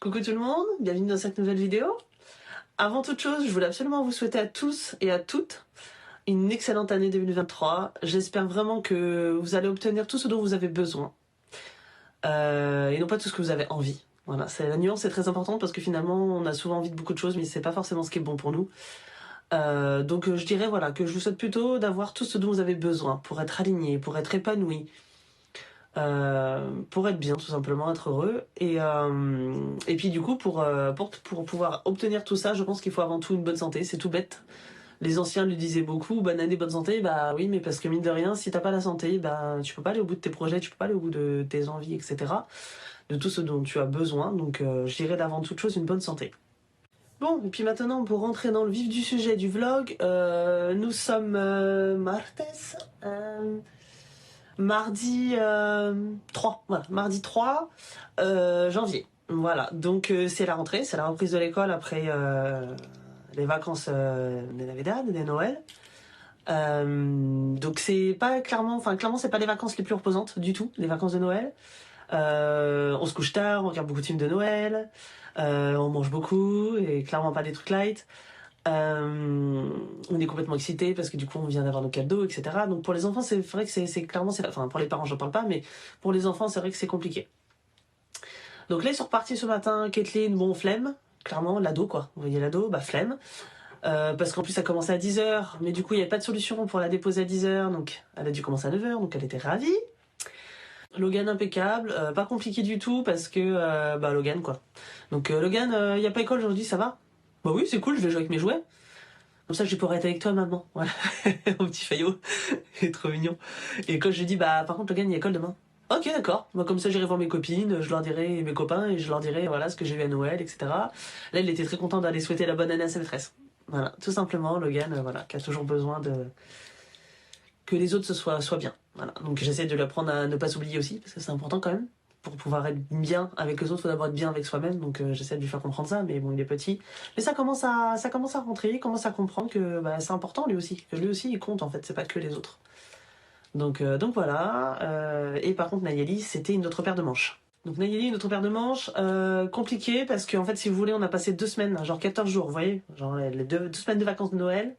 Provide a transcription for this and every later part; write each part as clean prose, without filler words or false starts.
Coucou tout le monde, bienvenue dans cette nouvelle vidéo. Avant toute chose, je voulais absolument vous souhaiter à tous et à toutes une excellente année 2023. J'espère vraiment que vous allez obtenir tout ce dont vous avez besoin et non pas tout ce que vous avez envie. Voilà, la nuance est très importante parce que finalement on a souvent envie de beaucoup de choses mais c'est pas forcément ce qui est bon pour nous. Donc je dirais voilà que je vous souhaite plutôt d'avoir tout ce dont vous avez besoin pour être aligné, pour être épanoui. Pour être bien, tout simplement, être heureux. Et puis du coup, pour pouvoir obtenir tout ça, je pense qu'il faut avant tout une bonne santé. C'est tout bête. Les anciens lui disaient beaucoup, bonne année, bonne santé. Bah oui, mais parce que mine de rien, si t'as pas la santé, bah tu peux pas aller au bout de tes projets, tu peux pas aller au bout de tes envies, etc. De tout ce dont tu as besoin. Donc je dirais d'avant toute chose une bonne santé. Bon, et puis maintenant, pour rentrer dans le vif du sujet du vlog, nous sommes martes. Mardi 3, voilà, mardi 3 janvier. Voilà, donc c'est la rentrée, c'est la reprise de l'école après les vacances des Navidad, des Noël. Donc c'est pas clairement, clairement c'est pas les vacances les plus reposantes du tout, les vacances de Noël. On se couche tard, on regarde beaucoup de films de Noël, on mange beaucoup et clairement pas des trucs light. On est complètement excité parce que du coup on vient d'avoir nos cadeaux, etc. Donc pour les enfants c'est vrai que c'est clairement, enfin pour les parents j'en parle pas, mais pour les enfants c'est vrai que c'est compliqué. Donc là ils sont repartis ce matin, Kathleen, bon flemme, clairement l'ado quoi, vous voyez l'ado, bah flemme. Parce qu'en plus ça commençait à 10h, mais du coup il n'y avait pas de solution pour la déposer à 10h, donc elle a dû commencer à 9h, donc elle était ravie. Logan impeccable, pas compliqué du tout parce que bah Logan quoi. Donc Logan, il n'y a pas école aujourd'hui, ça va? Bah oui c'est cool, je vais jouer avec mes jouets. Comme ça, je pourrais être avec toi, maman. Voilà, mon petit faillot. Il est trop mignon. Et quand je lui dis, bah, par contre, Logan, il y a école demain. Ok, d'accord. Moi, comme ça, j'irai voir mes copines, je leur dirai, mes copains, et je leur dirai, voilà, ce que j'ai eu à Noël, etc. Là, il était très content d'aller souhaiter la bonne année à sa maîtresse. Voilà, tout simplement, Logan, voilà, qui a toujours besoin de que les autres soient bien. Voilà. Donc, j'essaie de l'apprendre à ne pas s'oublier aussi, parce que c'est important quand même. Pour pouvoir être bien avec les autres, il faut d'abord être bien avec soi-même. Donc j'essaie de lui faire comprendre ça, mais bon, il est petit. Mais ça commence à rentrer, il commence à comprendre que bah, c'est important lui aussi, que lui aussi il compte en fait, c'est pas que les autres. Donc voilà. Et par contre Nayeli, c'était une autre paire de manches. Donc Nayeli, une autre paire de manches, compliqué parce qu'en fait, si vous voulez, on a passé 2 semaines, genre 14 jours, vous voyez, genre les deux semaines de vacances de Noël.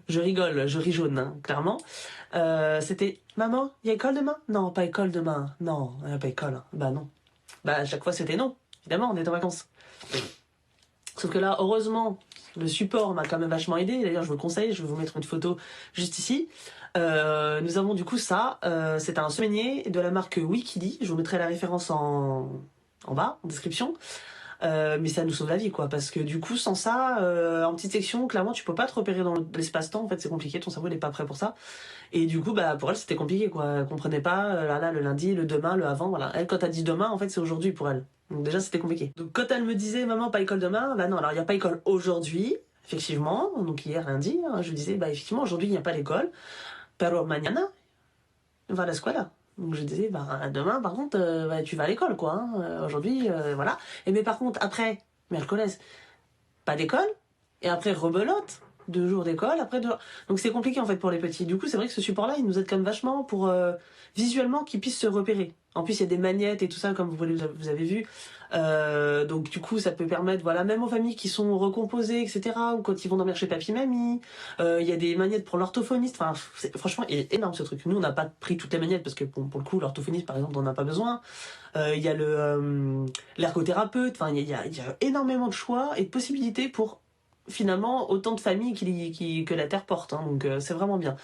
Je rigole, je ris jaune, hein, clairement. C'était maman, il y a école demain? Non, pas école demain. Non, il n'y a pas école. Bah non. Bah à chaque fois c'était non. Évidemment, on est en vacances. Sauf que là, heureusement, le support m'a quand même vachement aidé. D'ailleurs, je vous le conseille, je vais vous mettre une photo juste ici. Nous avons du coup ça. C'est un semainier de la marque Wikili. Je vous mettrai la référence en bas, en description. Mais ça nous sauve la vie quoi, parce que du coup sans ça, en petite section, clairement tu peux pas te repérer dans l'espace-temps, en fait c'est compliqué, ton cerveau n'est pas prêt pour ça. Et du coup bah pour elle c'était compliqué quoi, elle comprenait pas, là le lundi, le demain, le avant, voilà. Elle quand elle dit demain en fait c'est aujourd'hui pour elle. Donc déjà c'était compliqué. Donc quand elle me disait maman pas école demain, bah non alors il y a pas école aujourd'hui, effectivement, donc hier lundi, hein, je lui disais bah effectivement aujourd'hui il n'y a pas l'école, pero mañana va a la escuela. Donc je disais, bah, demain, par contre, bah, tu vas à l'école, quoi. Hein. Aujourd'hui, voilà. Et mais par contre, après, mercredi, pas d'école. Et après, rebelote. 2 jours d'école, après 2 jours. Donc c'est compliqué, en fait, pour les petits. Du coup, c'est vrai que ce support-là, il nous aide quand même vachement pour, visuellement, qu'ils puissent se repérer. En plus, il y a des magnettes et tout ça, comme vous avez vu. Donc du coup, ça peut permettre, voilà, même aux familles qui sont recomposées, etc., ou quand ils vont dormir chez papy-mamie, il y a des magnettes pour l'orthophoniste. Enfin, franchement, il est énorme ce truc. Nous, on n'a pas pris toutes les magnettes parce que pour le coup, l'orthophoniste, par exemple, on n'en a pas besoin. Il y a l'ergothérapeute. Enfin, il y a énormément de choix et de possibilités pour finalement autant de familles que la Terre porte. Hein, donc c'est vraiment bien.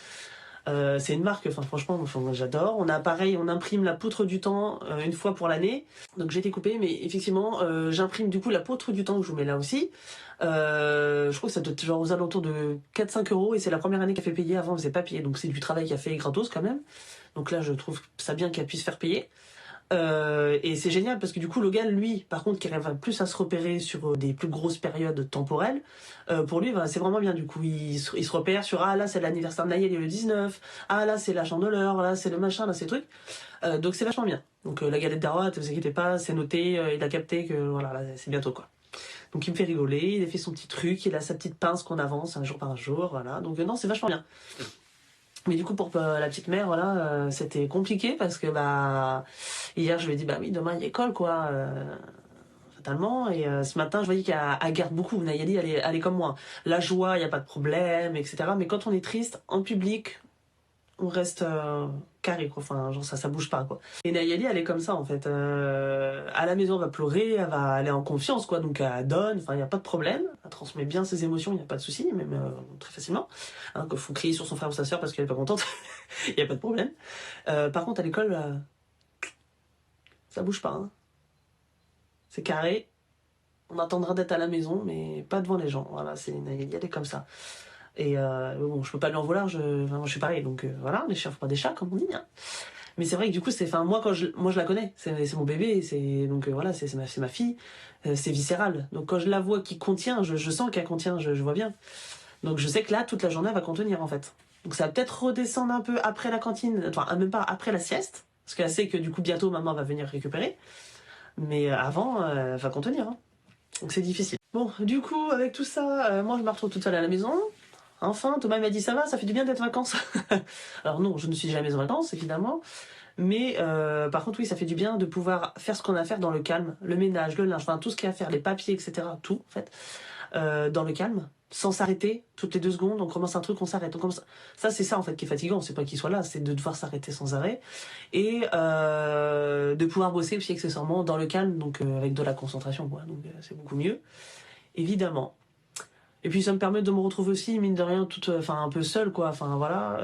C'est une marque, franchement, j'adore. On a pareil, on imprime la poutre du temps une fois pour l'année. Donc j'ai été coupée, mais effectivement, j'imprime du coup la poutre du temps que je vous mets là aussi. Je crois que ça doit être genre aux alentours de 4-5 euros et c'est la première année qu'elle fait payer. Avant, elle faisait pas payer, donc c'est du travail qu'elle fait gratos quand même. Donc là, je trouve ça bien qu'elle puisse faire payer. Et c'est génial parce que du coup Logan lui par contre qui rêve plus à se repérer sur des plus grosses périodes temporelles, pour lui c'est vraiment bien. Du coup il se repère sur ah là c'est l'anniversaire de Nayel le 19, ah là c'est la chandeleur, là c'est le machin, là c'est le truc, donc c'est vachement bien. Donc la galette d'Aroa, ne vous inquiétez pas, c'est noté, il a capté que voilà là, c'est bientôt quoi. Donc il me fait rigoler, il a fait son petit truc, il a sa petite pince qu'on avance un jour par jour, voilà. Donc non c'est vachement bien. Mais du coup pour la petite mère voilà, c'était compliqué parce que bah hier je lui ai dit bah oui demain il y a école quoi, fatalement. Et ce matin, je voyais qu'elle garde beaucoup. Nayeli, elle est comme moi. La joie, il n'y a pas de problème, etc. Mais quand on est triste, en public, on reste carré, quoi. Enfin, genre ça bouge pas, quoi. Et Nayeli, elle est comme ça, en fait. À la maison, elle va pleurer, elle est en confiance, quoi. Donc elle donne, enfin, il n'y a pas de problème. Elle transmet bien ses émotions, il n'y a pas de souci, même très facilement. Hein, qu'il faut crier sur son frère ou sa sœur parce qu'elle est pas contente, il n'y a pas de problème. Par contre, à l'école, ça bouge pas, hein. C'est carré. On attendra d'être à la maison, mais pas devant les gens. Voilà, Nayeli, elle est comme ça. Et bon, je peux pas lui en vouloir, moi, je suis pareil, donc voilà, les chiens font pas des chats, comme on dit, hein. Mais c'est vrai que du coup, moi, moi, je la connais, c'est mon bébé, donc voilà, c'est ma fille, c'est viscéral. Donc quand je la vois qui contient, je sens qu'elle contient, je vois bien. Donc je sais que là, toute la journée, elle va contenir, en fait. Donc ça va peut-être redescendre un peu après la cantine, enfin, même pas après la sieste, parce qu'elle sait que du coup, bientôt, maman va venir récupérer. Mais avant, elle va contenir, hein. Donc c'est difficile. Bon, du coup, avec tout ça, moi, je me retrouve toute seule à la maison. Enfin, Thomas m'a dit ça va, ça fait du bien d'être en vacances. Alors non, je ne suis jamais en vacances, évidemment. Mais par contre, oui, ça fait du bien de pouvoir faire ce qu'on a à faire dans le calme. Le ménage, le linge, enfin tout ce qu'il y a à faire, les papiers, etc. Tout, en fait, dans le calme, sans s'arrêter. Toutes les 2 secondes, on commence un truc, on s'arrête. Ça, c'est ça, en fait, qui est fatigant. C'est pas qu'il soit là, c'est de devoir s'arrêter sans arrêt. Et de pouvoir bosser aussi accessoirement dans le calme, donc avec de la concentration, quoi. Donc c'est beaucoup mieux, évidemment. Et puis ça me permet de me retrouver aussi, mine de rien, enfin un peu seule, quoi. Enfin voilà,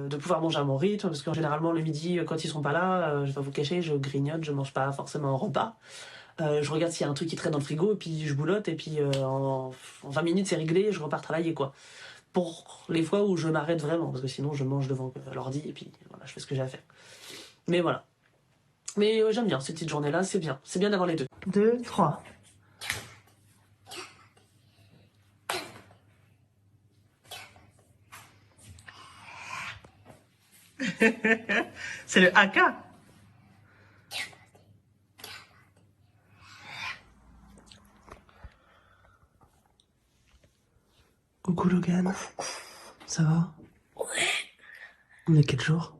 de pouvoir manger à mon rythme, parce que généralement le midi, quand ils sont pas là, je vais pas vous cacher, je grignote, je mange pas forcément un repas. Je regarde s'il y a un truc qui traîne dans le frigo, et puis je boulotte, et puis en 20 minutes c'est réglé, je repars travailler, quoi. Pour les fois où je m'arrête vraiment, parce que sinon je mange devant l'ordi, et puis voilà, je fais ce que j'ai à faire. Mais voilà. Mais j'aime bien ces petites journées-là, c'est bien. C'est bien d'avoir les deux. 2, 3. C'est le AK. Coucou Logan. Ça va? Ouais. On est quel jour?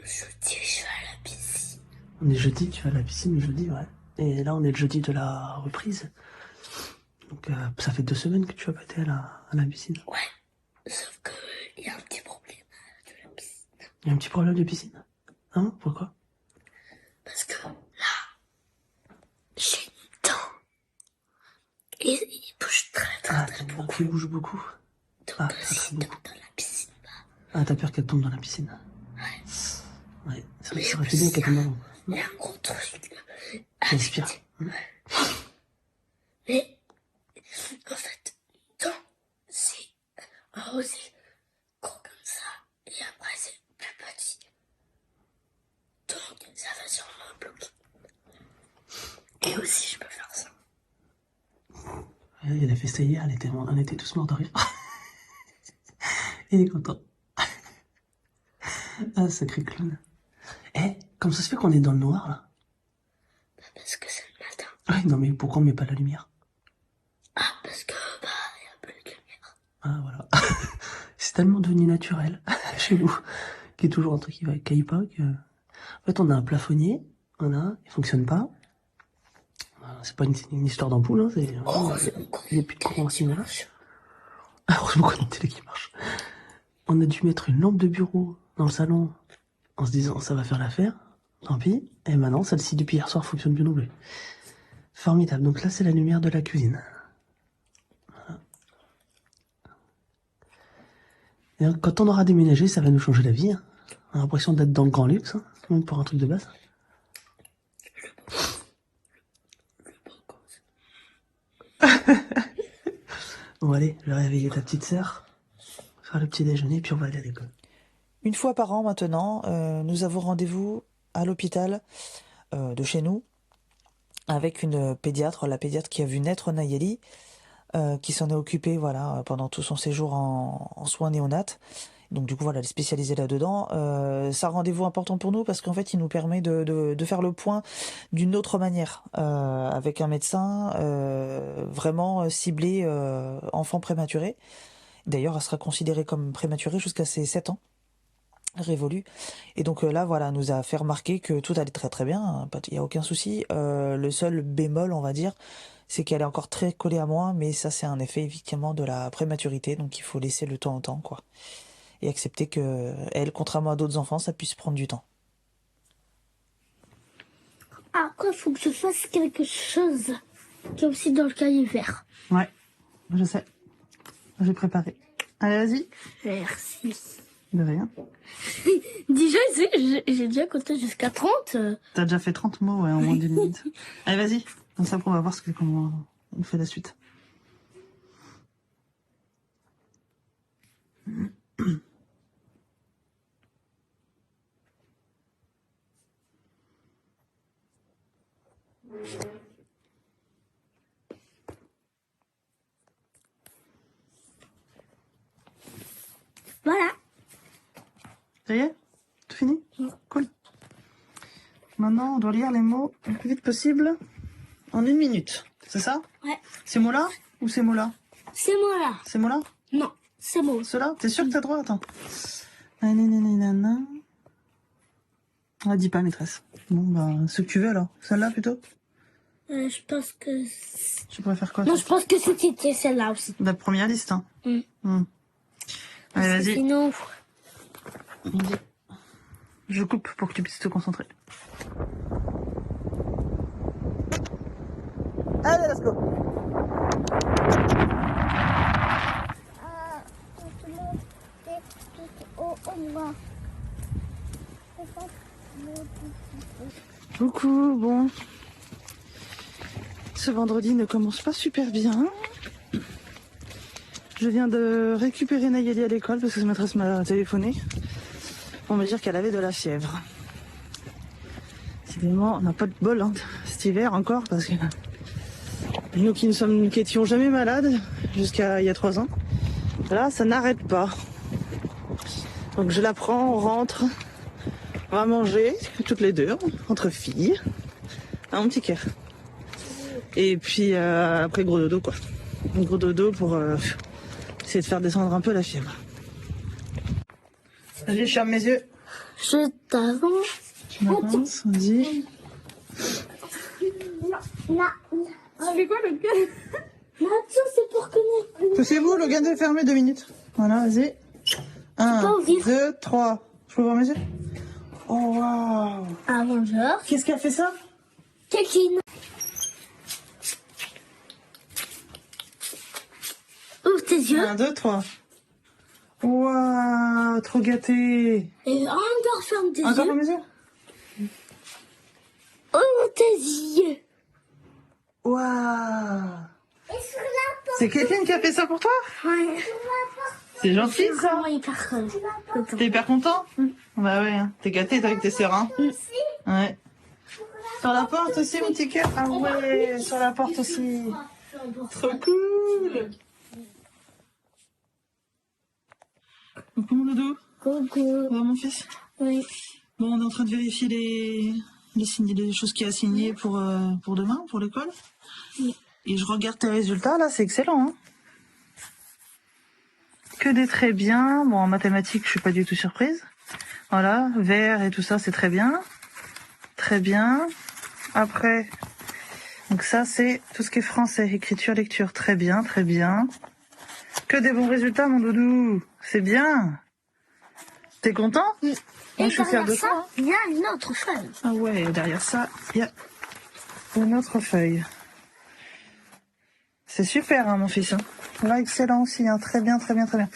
Jeudi, je vais à la piscine. On est jeudi, tu vas à la piscine jeudi, ouais. Et là, on est le jeudi de la reprise. Donc, ça fait 2 semaines que tu vas pas été à la piscine. Ouais. Sauf que il y a un petit problème de la piscine. Il y a un petit problème de piscine? Hein? Pourquoi? Parce que là, j'ai une dent. Et il bouge très beaucoup. Il bouge beaucoup. Donc si il tombe dans la piscine, Ah, t'as peur qu'elle tombe dans la piscine? Ouais. Ouais, c'est vrai que ça aurait été bien qu'elle tombe dans l'eau. Il y a un gros truc. Respire. Ouais. Mais, en fait, dent, c'est en haut, c'est gros comme ça. Et après, c'est plus petit. Donc, ça va sûrement bloquer. Et aussi, je peux faire ça. Il a fait ça hier, on était tous morts de rire. Il est content. Ah, sacré clown. Comment ça se fait qu'on est dans le noir, là? Parce que c'est le matin. Ouais, non mais pourquoi on met pas la lumière? Ah, parce que, il y a plus de lumière. Ah, voilà. C'est tellement devenu naturel, chez nous, qu'il y a toujours un truc qui caille pas, que... En fait, on a un plafonnier, il fonctionne pas. C'est pas une histoire d'ampoule, hein, il n'y a plus de courant à là. Heureusement qu'on a une télé qui marche. On a dû mettre une lampe de bureau dans le salon, en se disant, ça va faire l'affaire, tant pis. Et maintenant, celle-ci, depuis hier soir, fonctionne plus non plus. Formidable. Donc là, c'est la lumière de la cuisine. Voilà. Et quand on aura déménagé, ça va nous changer la vie, hein. On a l'impression d'être dans le grand luxe, hein, même pour un truc de base. Bon allez, je vais réveiller ta petite sœur, faire le petit déjeuner, puis on va aller à l'école. Une fois par an maintenant, nous avons rendez-vous à l'hôpital de chez nous avec une pédiatre, la pédiatre qui a vu naître Nayeli, qui s'en est occupée voilà, pendant tout son séjour en soins néonates. Donc du coup voilà, elle est spécialisée là-dedans. C'est un rendez-vous important pour nous parce qu'en fait il nous permet de faire le point d'une autre manière avec un médecin vraiment ciblé enfant prématuré. D'ailleurs elle sera considérée comme prématurée jusqu'à ses 7 ans. révolue. Et donc là, voilà, nous a fait remarquer que tout allait très très bien, hein, il n'y a aucun souci. Le seul bémol, on va dire, c'est qu'elle est encore très collée à moi, mais ça c'est un effet effectivement de la prématurité, donc il faut laisser le temps au temps, quoi. Et accepter que elle, contrairement à d'autres enfants, ça puisse prendre du temps. Après, il faut que je fasse quelque chose qui est aussi dans le cahier vert. Ouais, je sais. J'ai préparé. Allez, vas-y. Merci. De rien. Déjà, j'ai déjà compté jusqu'à 30. T'as déjà fait 30 mots, ouais, en moins d'1 minute. Allez, vas-y. Comme ça, après, on va voir comment on fait la suite. Voilà. Ça y est? Tout fini? Cool. Maintenant, on doit lire les mots le plus vite possible en 1 minute. C'est ça? Ouais. Ces mots-là ou ces mots-là? C'est moi là. Ces mots-là? Non, c'est bon. Ceux-là? T'es sûr que t'as droit? Attends. Nanana. Ah, dis pas, maîtresse. Bon, bah, ce que tu veux, alors. Celle-là, plutôt? Je pense que... Tu préfères quoi? Non, toi je pense que c'était celle-là aussi. La première liste, hein. Mm. Allez, Parce que vas-y. sinon... Je coupe pour que tu puisses te concentrer. Allez, let's go. Coucou, bon. Ce vendredi ne commence pas super bien. Je viens de récupérer Nayeli à l'école parce que sa maîtresse m'a téléphoné pour me dire qu'elle avait de la fièvre. Décidément, on n'a pas de bol hein, cet hiver encore parce que nous qui étions jamais malades jusqu'à il y a 3 ans, là ça n'arrête pas. Donc je la prends, on rentre, on va manger toutes les deux entre filles, un petit cœur. Et puis après gros dodo quoi, un gros dodo pour essayer de faire descendre un peu la fièvre. Vas-y, je ferme mes yeux. Je t'avance. Tu m'avances, vas-y. Tu fais quoi, le gars? Non, ça, c'est pour connaître. Poussez-vous, le gain est fermé 2 minutes. Voilà, vas-y. 1, pas ouvrir. 2, 3. Je peux voir mes yeux? Oh, waouh. Ah, bonjour. Qu'est-ce qui a fait ça? Kékine. Ouvre tes yeux. 1, 2, 3. Waouh, trop gâté. Et encore ferme tes Encore yeux. dans mes yeux? Ouvre tes yeux. Waouh. C'est Kéline qui a fait ça pour toi? Ouais. C'est gentil ça. Vraiment hyper cool. T'es hyper content? Bah ouais, hein. T'es gâté toi avec tes sœurs, hein? Ouais. Sur la porte aussi, mon petit cœur? Ah ouais, sur la porte aussi. Trop cool. Coucou mon doudou. Coucou. Ça va mon fils? Oui. Bon, on est en train de vérifier les choses qu'il y a signées pour demain, pour l'école. Oui. Et je regarde tes résultats, là, c'est excellent. Hein, que des très bien. Bon, en mathématiques, je suis pas du tout surprise. Voilà, vert et tout ça, c'est très bien. Très bien. Après, donc ça, c'est tout ce qui est français, écriture, lecture. Très bien, très bien. Que des bons résultats, mon doudou. C'est bien. T'es content? Oui. Moi, Et je suis fière de derrière toi. ça, il y a une autre feuille. Ah ouais, derrière ça, il y a une autre feuille. C'est super, hein, mon fils. Hein. Là, excellent aussi. Hein. Très bien, très bien, très bien.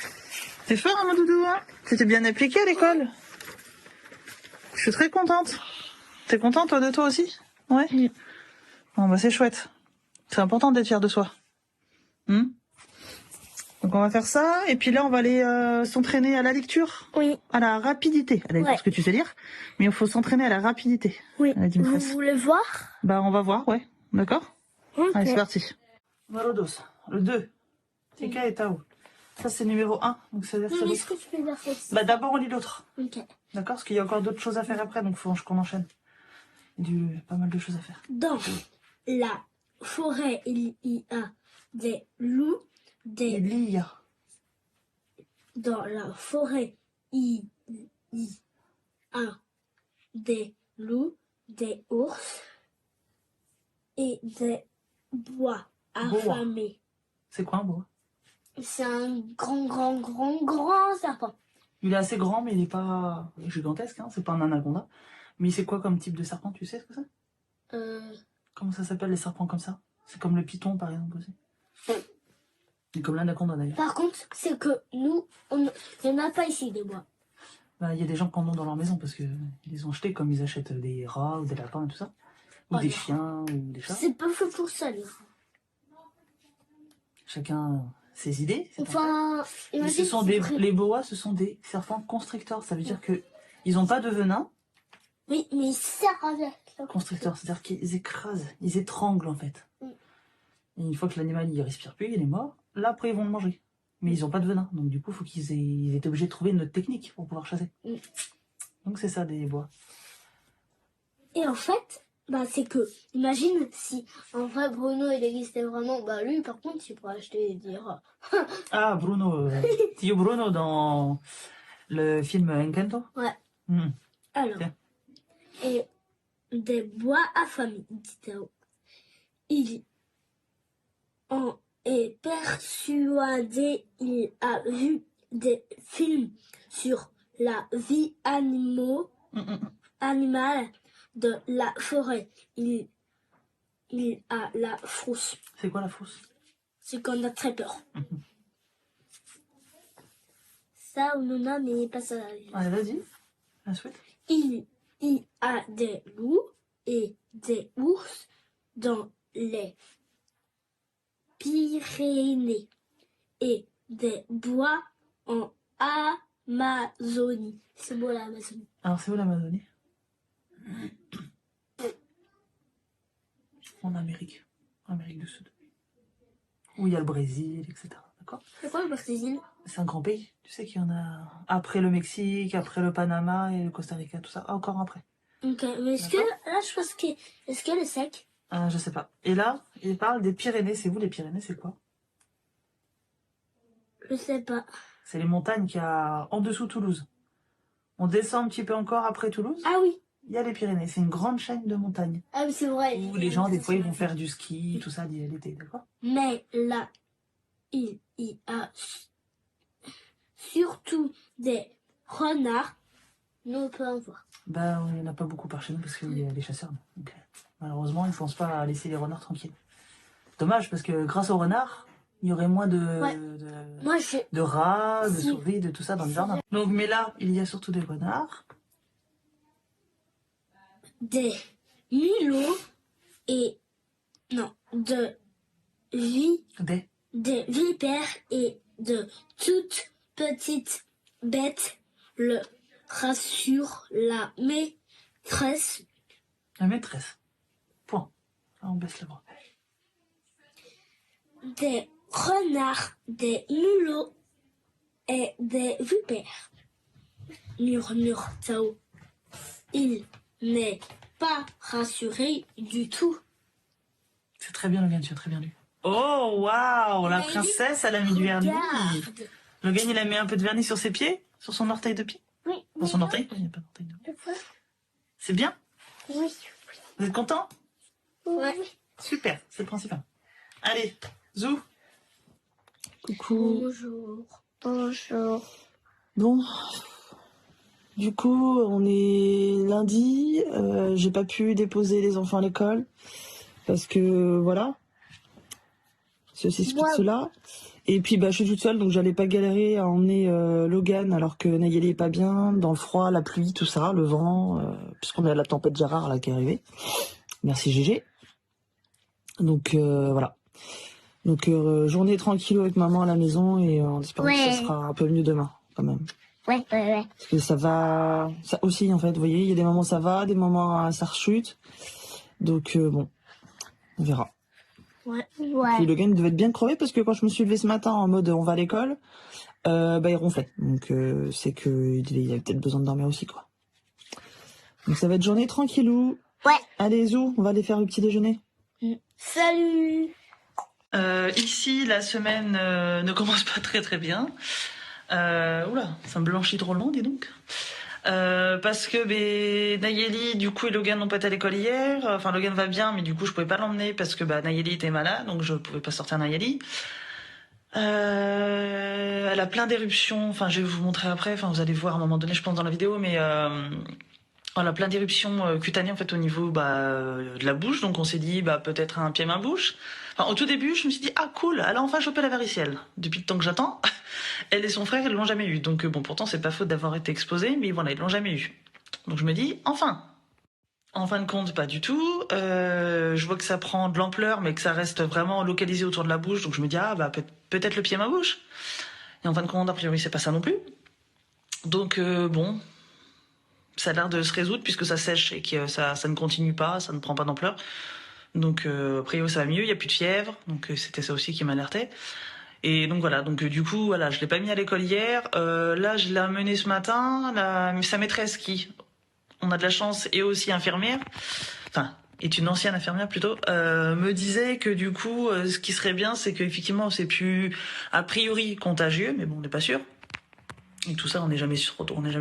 T'es fort, hein, mon doudou, hein? Tu t'es bien appliqué à l'école? Je suis très contente. T'es contente, toi, de toi aussi? Ouais? Oui. Bon, bah, c'est chouette. C'est important d'être fier de soi. Donc, on va faire ça. Et puis là, on va aller s'entraîner à la lecture. Oui. À la rapidité. À la lecture, Ouais. parce que tu sais lire. Mais il faut s'entraîner à la rapidité. Oui. Elle a dit une Vous phrase. voulez voir? Bah, on va voir, ouais. D'accord? Ok. Allez, c'est parti. Valodos, le 2. Tika et Tao. Ça, c'est numéro 1. Donc, ça veut dire que Mais c'est est-ce que tu peux dire ça? Bah, d'abord, on lit l'autre. Ok. D'accord? Parce qu'il y a encore d'autres choses à faire après, donc il faut qu'on enchaîne. Il y a pas mal de choses à faire. Dans la forêt, il y a des loups, Il y a. dans la forêt, il y a des loups, des ours et des bois affamés. C'est quoi un boa? C'est un grand serpent. Il est assez grand, mais il n'est pas gigantesque, hein. C'est pas un anaconda. Mais c'est quoi comme type de serpent, tu sais ce que c'est? Comment ça s'appelle les serpents comme ça? C'est comme le python, par exemple, aussi. Et comme l'anaconda, d'ailleurs. Par contre, c'est que nous, il n'y en a pas ici des bois. Bah, y a des gens qui en ont dans leur maison parce que ils les ont achetés comme ils achètent des rats ou des lapins et tout ça. Ou des chiens ou des chats. C'est pas fait pour ça, les rats. Chacun ses idées. Enfin, imagine. Les boas, ce sont des serpents constricteurs. Ça veut dire que ils n'ont pas de venin. Oui, mais ils servent avec. Constricteurs, c'est-à-dire qu'ils écrasent, ils étranglent en fait. Et une fois que l'animal il respire plus, il est mort, là après ils vont le manger. Mais ils n'ont pas de venin, donc du coup il faut ils étaient obligés de trouver une autre technique pour pouvoir chasser. Donc c'est ça des bois. Et en fait, bah c'est que, imagine si en vrai Bruno il existait vraiment, bah lui par contre il pourrait acheter des rats. Ah Bruno, Tio Bruno dans le film Encanto. Ouais. Alors, Tiens. et des bois affamés, dit Théo. Il en est persuadé, il a vu des films sur la vie animale de la forêt. Il a la frousse. C'est quoi la frousse? C'est qu'on a très peur. Ça, on en a, mais pas ça. Allez, vas-y, la suite. Il y a des loups et des ours dans les Pyrénées et des bois en Amazonie. C'est beau l'Amazonie. Alors c'est où l'Amazonie? En Amérique du Sud. Où il y a le Brésil, etc. D'accord? C'est quoi le Brésil? C'est un grand pays. Tu sais qu'il y en a après le Mexique, après le Panama et le Costa Rica, tout ça. Encore après. Ok, mais est-ce que là je pense que est-ce qu'elle est sec? Je sais pas. Et là, il parle des Pyrénées. C'est où les Pyrénées? C'est quoi? Je sais pas. C'est les montagnes qu'il y a en dessous Toulouse. On descend un petit peu encore après Toulouse. Ah oui. Il y a les Pyrénées. C'est une grande chaîne de montagnes. Ah oui, c'est vrai. Où les gens, des fois, ils vont faire du ski, tout ça l'été, d'accord? Mais là, il y a surtout des renards. Nous, on peut en voir. Ben, il n'y en a pas beaucoup par chez nous parce qu'il y a des chasseurs. Donc, malheureusement, ils ne pensent pas à laisser les renards tranquilles. Dommage parce que grâce aux renards, il y aurait moins de rats, de souris, de tout ça dans le jardin. Donc, mais là, il y a surtout des renards. Des mulots et des vipères et de toutes petites bêtes. Le rassure la maîtresse. La maîtresse. Point. Là, on baisse la voix. Des renards, des mulots et des vipères. Murmure Tao. Il n'est pas rassuré du tout. C'est très bien, Logan, tu as très bien lu. Oh, waouh! La princesse, elle a mis du vernis. Logan, il a mis un peu de vernis sur ses pieds? Sur son orteil de pied? Oui. Dans son orteil? Il n'y a pas d'orteil de pied. C'est bien? Oui. Vous êtes content? Ouais. Super, c'est le principal. Allez, Zou. Coucou. Bonjour. Bonjour. Bon, du coup, on est lundi. J'ai pas pu déposer les enfants à l'école parce que voilà, ceci, cela. Et puis bah je suis toute seule, donc j'allais pas galérer à emmener Logan alors que Nayeli est pas bien, dans le froid, la pluie, tout ça, le vent, puisqu'on a la tempête Gérard là qui est arrivée. Merci GG. Donc voilà. Donc journée tranquille avec maman à la maison et en espérant que ça sera un peu mieux demain quand même. Ouais. Parce que ça va, ça aussi en fait, vous voyez, il y a des moments ça va, des moments ça rechute. Donc bon, on verra. Ouais. Puis Logan devait être bien crevé parce que quand je me suis levée ce matin en mode on va à l'école, il ronflait. Donc c'est que il avait peut-être besoin de dormir aussi quoi. Donc ça va être journée tranquillou. Ouais. Allez Zou, on va aller faire le petit déjeuner. Salut. Ici la semaine ne commence pas très très bien. Oula, ça me blanchit trop le long, dis donc. Parce que Nayeli, du coup, et Logan n'ont pas été à l'école hier. Enfin, Logan va bien, mais du coup, je pouvais pas l'emmener parce que Nayeli était malade, donc je pouvais pas sortir Nayeli. Elle a plein d'éruptions. Enfin, je vais vous montrer après. Enfin, vous allez voir à un moment donné, je pense, dans la vidéo, mais elle a plein d'éruptions cutanées en fait au niveau de la bouche. Donc, on s'est dit peut-être un pied main bouche. Enfin, au tout début, je me suis dit ah cool, elle a enfin chopé la varicelle. Depuis le temps que j'attends. Elle et son frère, ils l'ont jamais eu. Donc bon, pourtant, c'est pas faute d'avoir été exposés, mais voilà, ils l'ont jamais eu. Donc je me dis, enfin. En fin de compte, pas du tout. Je vois que ça prend de l'ampleur, mais que ça reste vraiment localisé autour de la bouche. Donc je me dis, peut-être le pied ma bouche. Et en fin de compte, a priori, c'est pas ça non plus. Donc bon, ça a l'air de se résoudre puisque ça sèche et que ça ne continue pas, ça ne prend pas d'ampleur. Donc a priori, ça va mieux, il n'y a plus de fièvre. Donc c'était ça aussi qui m'alertait. Et donc voilà, donc du coup, voilà, je l'ai pas mis à l'école hier. Là, je l'ai amené ce matin. Sa maîtresse qui, on a de la chance, est aussi infirmière, enfin, est une ancienne infirmière plutôt, me disait que du coup, ce qui serait bien, c'est qu'effectivement, c'est plus a priori contagieux, mais bon, on n'est pas sûr. Et tout ça, on n'est jamais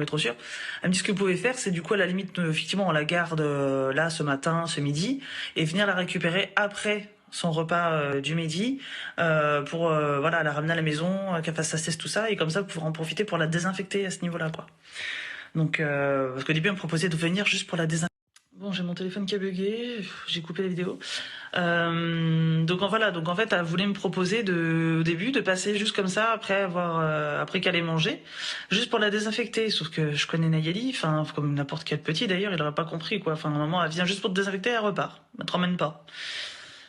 trop sûr. Elle me dit ce que vous pouvez faire, c'est du coup, à la limite, effectivement, on la garde là, ce matin, ce midi, et venir la récupérer après son repas du midi pour la ramener à la maison, qu'elle fasse sa sieste, tout ça, et comme ça, pouvoir en profiter pour la désinfecter à ce niveau-là, quoi. Donc, parce qu'au début, on me proposait de venir juste pour la désinfecter. Bon, j'ai mon téléphone qui a bugué, j'ai coupé la vidéo. Donc voilà, donc en fait, elle voulait me proposer au début de passer juste comme ça après qu'elle ait mangé, juste pour la désinfecter. Sauf que je connais Nayeli, enfin comme n'importe quel petit d'ailleurs, il aurait pas compris quoi. Enfin normalement, elle vient juste pour te désinfecter, elle repart, elle te ramène pas.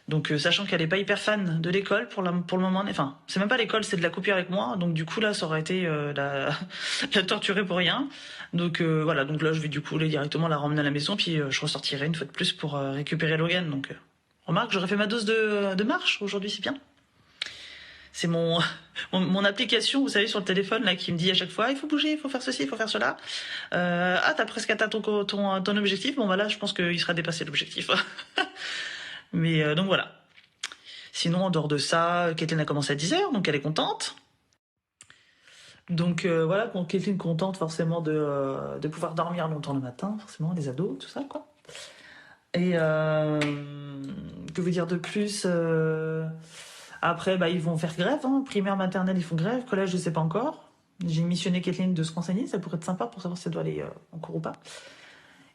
Donc sachant qu'elle est pas hyper fan de l'école pour le moment, enfin c'est même pas l'école, c'est de la coupure avec moi. Donc du coup là, ça aurait été la torturer pour rien. Donc voilà, donc là je vais du coup directement la ramener à la maison, puis je ressortirai une fois de plus pour récupérer Logan. Donc remarque, j'aurais fait ma dose de marche aujourd'hui, c'est bien. C'est mon application, vous savez, sur le téléphone là, qui me dit à chaque fois il faut bouger, il faut faire ceci, il faut faire cela. T'as presque atteint ton objectif. Bon là, je pense qu'il sera dépassé l'objectif. Mais donc voilà. Sinon, en dehors de ça, Kathleen a commencé à 10h, donc elle est contente. Donc voilà, quand Kathleen est contente forcément de pouvoir dormir longtemps le matin, forcément, les ados, tout ça, quoi. Et que vous dire de plus après, ils vont faire grève, hein. Primaire, maternelle, ils font grève. Collège, je sais pas encore. J'ai missionné Kathleen de se renseigner, ça pourrait être sympa pour savoir si elle doit aller en cours ou pas.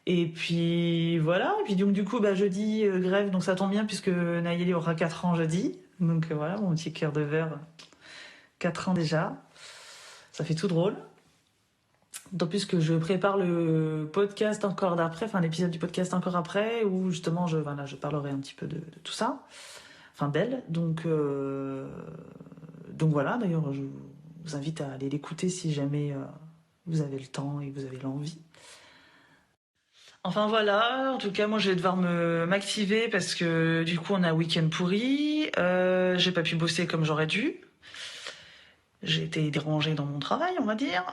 Et puis voilà, et puis donc du coup jeudi grève, donc ça tombe bien puisque Nayeli aura 4 ans jeudi. Donc voilà, mon petit cœur de verre, 4 ans déjà. Ça fait tout drôle. D'autant plus que je prépare le podcast encore d'après, enfin l'épisode du podcast encore après, où justement je parlerai un petit peu de tout ça. Enfin d'elle. Donc voilà, d'ailleurs je vous invite à aller l'écouter si jamais vous avez le temps et que vous avez l'envie. Enfin voilà, en tout cas moi je vais devoir m'activer parce que du coup on a un week-end pourri, j'ai pas pu bosser comme j'aurais dû, j'ai été dérangée dans mon travail on va dire.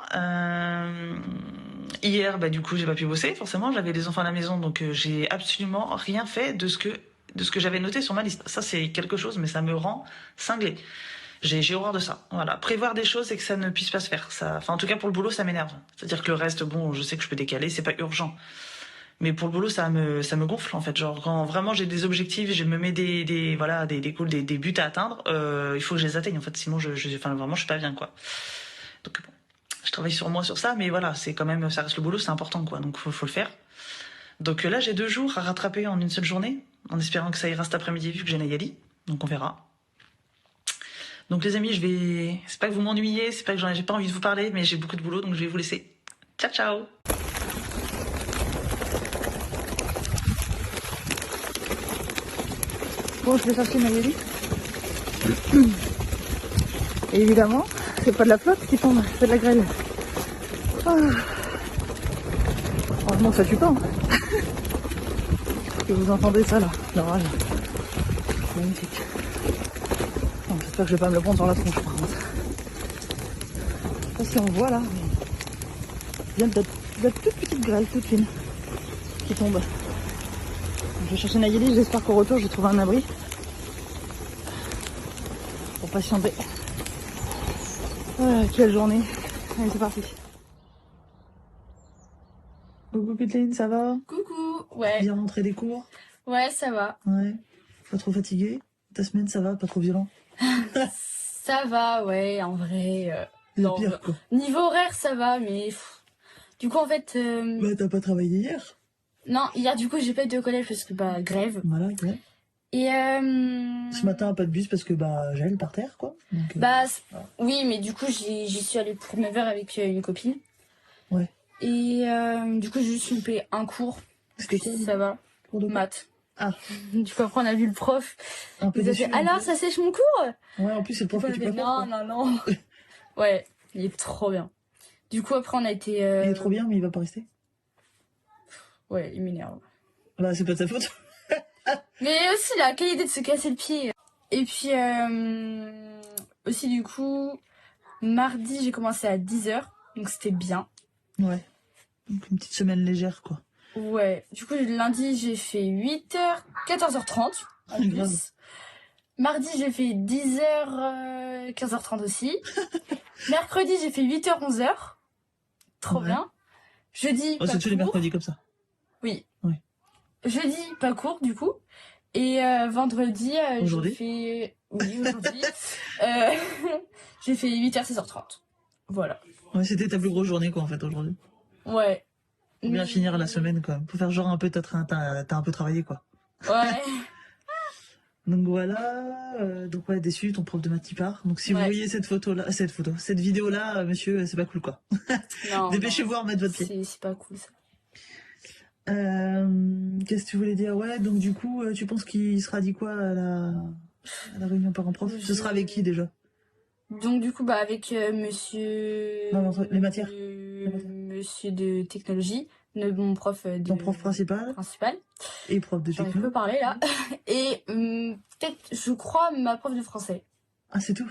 Hier du coup j'ai pas pu bosser, forcément j'avais des enfants à la maison donc j'ai absolument rien fait de ce que j'avais noté sur ma liste. Ça c'est quelque chose mais ça me rend cinglée. J'ai horreur de ça. Voilà, prévoir des choses et que ça ne puisse pas se faire. Ça, enfin en tout cas pour le boulot ça m'énerve. C'est-à-dire que le reste bon je sais que je peux décaler, c'est pas urgent. Mais pour le boulot, ça me gonfle en fait. Genre quand vraiment j'ai des objectifs, je me mets des goals, des buts à atteindre, il faut que je les atteigne en fait. Sinon, vraiment, je suis pas bien quoi. Donc bon, je travaille sur moi sur ça, mais voilà, c'est quand même, ça reste le boulot, c'est important quoi. Donc faut le faire. Donc là, j'ai 2 jours à rattraper en une seule journée, en espérant que ça ira cet après-midi vu que j'ai Nayeli. Donc on verra. Donc les amis, c'est pas que vous m'ennuyez, c'est pas que j'ai pas envie de vous parler, mais j'ai beaucoup de boulot, donc je vais vous laisser. Ciao ciao. Bon, je vais chercher Nayeli. Et évidemment, c'est pas de la flotte qui tombe, c'est de la grêle. Ah. Heureusement que ça tue pas. Hein. Que vous entendez ça là, l'orage. Magnifique. Bon, j'espère que je vais pas me le prendre dans la tronche par contre. Je sais pas si on voit là, mais il y a de la toute petite grêle, toute fine, qui tombe. Je vais chercher Nayeli, j'espère qu'au retour je trouve un abri pour patienter. Quelle journée. Allez, c'est parti. Coucou Kathleen, ça va? Coucou, ouais, Bien rentré des cours? ouais, ça va. Ouais. Pas trop fatigué? Ta semaine, ça va? Pas trop violent? Ça va, ouais, en vrai. C'est Non, pire, quoi. niveau horaire, ça va, mais du coup, en fait, Bah, t'as pas travaillé hier? non, hier, du coup, j'ai pas été au collège parce que, bah, grève. Voilà, ouais. Et, Ce matin, pas de bus parce que, bah, gel par terre, quoi. Donc, bah, voilà. oui, mais du coup, j'y suis allée pour 9 heures avec une copine. Ouais. Et, du coup, j'ai juste loupé un cours. C'était quoi? Ça va. Cours de quoi? Maths. Ah. Du coup, après, on a vu le prof. Un peu Il nous a déçu, fait, un alors, peu. ça sèche mon cours? Ouais, en plus, c'est le prof Du que coup, tu on a fait, préfères, non, quoi. non, non. Ouais, il est trop bien. Du coup, après, on a été... Il est trop bien, mais il va pas rester. Ouais, il m'énerve. Bah, c'est pas de sa faute. Mais aussi la qualité de se casser le pied. Et puis aussi du coup, mardi j'ai commencé à 10h, donc c'était bien. Ouais. Donc, une petite semaine légère, quoi. Ouais, du coup lundi j'ai fait 8h, 14h30 en Grave. plus. Mardi j'ai fait 10h, 15h30 aussi. Mercredi j'ai fait 8h, 11h. Trop Ouais. bien. Jeudi, Oh, pas c'est tous les cours. mercredis comme ça. Oui. Ouais. Jeudi, pas court du coup. Et vendredi, j'ai Aujourd'hui fait... Oui, aujourd'hui. euh, j'ai fait 8h, 16h30. Voilà. Ouais, c'était ta plus grosse journée, quoi, en fait, aujourd'hui. Ouais. Pour bien finir la semaine, quoi. Pour faire genre un peu, t'as un peu travaillé, quoi. Ouais. Donc voilà, donc ouais, déçu, ton prof de maths y part. Donc si vous Ouais. voyez cette vidéo-là, monsieur, c'est pas cool, quoi. Non. Dépêchez-vous à remettre votre pied. C'est pas cool ça. Qu'est-ce que tu voulais dire? Ouais, donc du coup, tu penses qu'il sera dit quoi à la réunion parents-prof? Ce sera avec qui déjà? Donc du coup, bah avec monsieur... Non, les matières. Monsieur de technologie, mon prof de... Ton prof principal et prof de J'en ai techno. peu parlé là. Et peut-être, je crois, ma prof de français. Ah, c'est tout?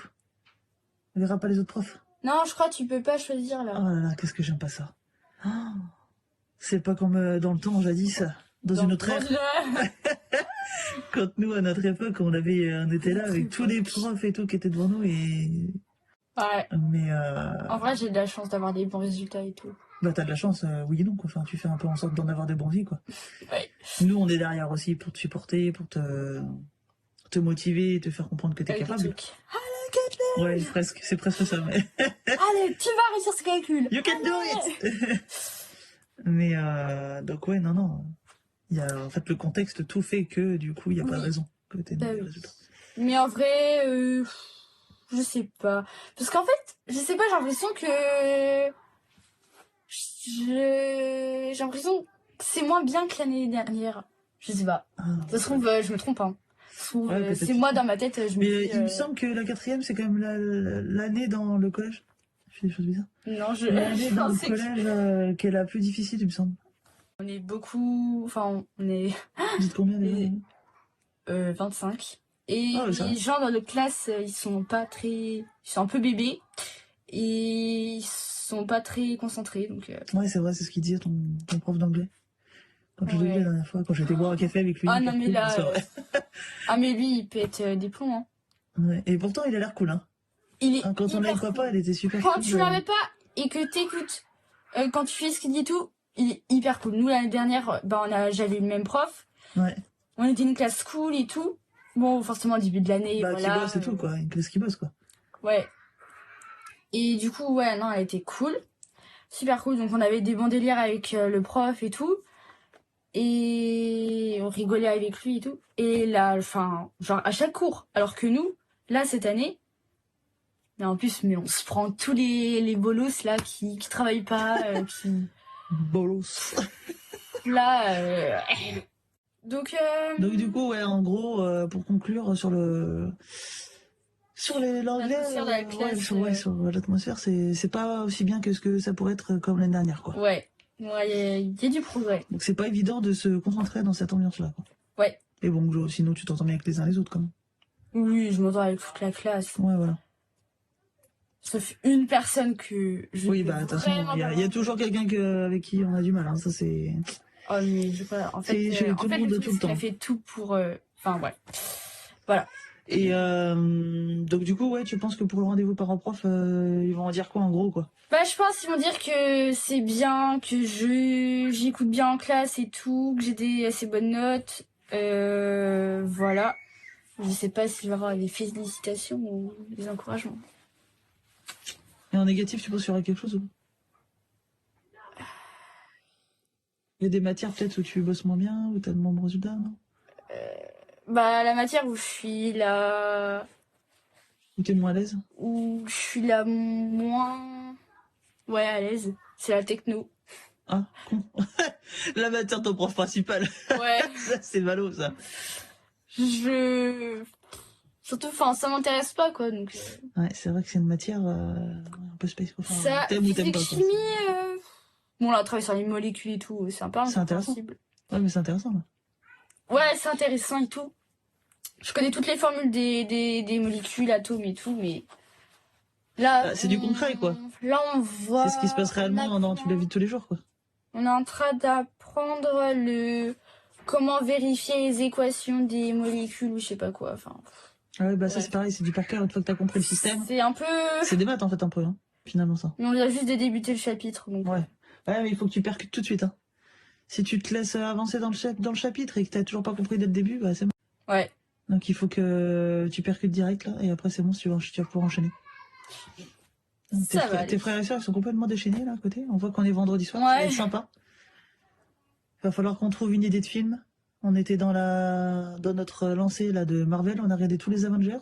On verra pas les autres profs? Non, je crois que tu peux pas choisir là. Oh là là, qu'est-ce que j'aime pas ça. Oh, c'est pas comme dans le temps, jadis, dans une autre ère. Quand nous, à notre époque, on était là avec tous les profs et tout qui étaient devant nous et... Ouais. Mais En vrai, j'ai de la chance d'avoir des bons résultats et tout. bah t'as de la chance, oui et non, quoi. Enfin, tu fais un peu en sorte d'en avoir des bons vies, quoi. Ouais. Nous, on est derrière aussi pour te supporter, pour te motiver, te faire comprendre que t'es Avec le capable. truc. Ouais, presque, c'est presque ça, mais... Allez, tu vas réussir ce calcul. You can do it. Mais donc ouais, non. Il y a en fait le contexte tout fait que du coup il y a pas de Oui. raison que t'aies Bah des oui. résultats. Mais en vrai, je sais pas. Parce qu'en fait, je sais pas, j'ai l'impression que... J'ai l'impression que c'est moins bien que l'année dernière. Je sais pas. Ah, Ça se trouve, je me trompe, hein. Ça se trouve, Ouais, peut-être. c'est moi dans ma tête, je me Mais dis... il me semble que la 4e c'est quand même l'année dans le collège. Je fais des choses bizarres. Non, L'année je dans le pensais que... collège qui est la plus difficile, il me semble. On est beaucoup... Enfin, on est Vous êtes combien déjà? 25. Et Ah, ouais, ça va. les gens dans notre classe, ils sont pas très... Ils sont un peu bébés. Et ils sont pas très concentrés, donc... Ouais, c'est vrai, c'est ce qu'il disait ton prof d'anglais. Quand je l'ai vu Ouais. la dernière fois, quand j'étais boire un café avec lui. Ah il non, mais était là... cool, c'est vrai. Ah mais lui, il pète des plombs, hein. Ouais. Et pourtant, il a l'air cool, hein. Il est Hein, quand on hyper a le papa, cool. il était super Quand cool. tu l'avais pas et que t'écoutes, quand tu fais ce qu'il dit et tout, il est hyper cool. Nous, l'année dernière, bah, j'avais le même prof. Ouais. On était une classe cool et tout. Bon, forcément, au début de l'année, Bah, voilà. qui bosse et tout, quoi. Une classe qui bosse, quoi. Ouais. Et du coup, ouais, non, elle était cool. Super cool. Donc, on avait des bons délires avec le prof et tout. Et on rigolait avec lui et tout. Et là, enfin, genre, à chaque cours. Alors que nous, là, cette année, mais en plus, mais on se prend tous les bolos, là, qui travaillent pas, qui... Bolos. Là, Donc, Donc du coup, ouais, en gros, pour conclure sur l'anglais, L'atmosphère de la classe, sur l'atmosphère, c'est pas aussi bien que ce que ça pourrait être comme l'année dernière, quoi. ouais, il y a du progrès. Donc c'est pas évident de se concentrer dans cette ambiance-là, quoi. Ouais. Et bon, sinon tu t'entends bien avec les uns les autres, quand même. Oui, je m'entends avec toute la classe. Ouais, voilà. Sauf une personne que je Oui, peux bah de toute façon, vraiment il y a toujours quelqu'un avec qui on a du mal, hein. Ça c'est. Oh, mais je sais pas. En C'est fait, chez tout le monde le tout truc, le c'est qu'elle temps. fait tout pour... Enfin, ouais. Voilà. Et donc du coup, ouais, tu penses que pour le rendez-vous parents-prof, ils vont en dire quoi en gros, quoi? Bah, je pense qu'ils vont dire que c'est bien, que j'écoute bien en classe et tout, que j'ai des assez bonnes notes. Voilà. Je sais pas s'il va y avoir des félicitations ou des encouragements. Et en négatif, tu penses qu'il y aura quelque chose ou pas? Il y a des matières peut-être où tu bosses moins bien, où t'as de moins bons résultats, non? Bah, la matière où je suis là, Où t'es moins à l'aise? où je suis la moins, ouais, à l'aise, c'est la techno. Ah, con. La matière de ton prof principal. Ouais. Ça, c'est valo, ça. Surtout, enfin, ça m'intéresse pas, quoi, donc. Ouais, c'est vrai que c'est une matière un peu space. Enfin, Ça, t'aimes ou t'aimes physique, pas, quoi. chimie, bon, là, travailler sur les molécules et tout, c'est un peu C'est intéressant. incompréhensible. Ouais, mais c'est intéressant, là. Ouais, c'est intéressant et tout. Je connais toutes les formules des molécules, atomes et tout, mais là, Bah, c'est du concret, quoi. Là, on voit. C'est ce qui se passe réellement dans la vie de tous les jours, quoi. On est en train d'apprendre comment vérifier les équations des molécules ou je sais pas quoi. Enfin, Ah ouais, bah ça Ouais. c'est pareil, c'est du par cœur. Une fois que t'as compris le système, c'est un peu. c'est des maths en fait un peu, hein, finalement ça. Mais on vient juste de débuter le chapitre, donc. Ouais. Ouais, mais il faut que tu percutes tout de suite. Hein. Si tu te laisses avancer dans le chapitre et que t'as toujours pas compris dès le début, bah c'est bon. Ouais. Donc il faut que tu percutes direct là, et après c'est bon, tu vas pouvoir enchaîner. Donc, Ça va aller. tes frères et sœurs ils sont complètement déchaînés là à côté. On voit qu'on est vendredi soir, ça va Ouais. être sympa. Il va falloir qu'on trouve une idée de film. On était dans notre lancée là de Marvel, on a regardé tous les Avengers.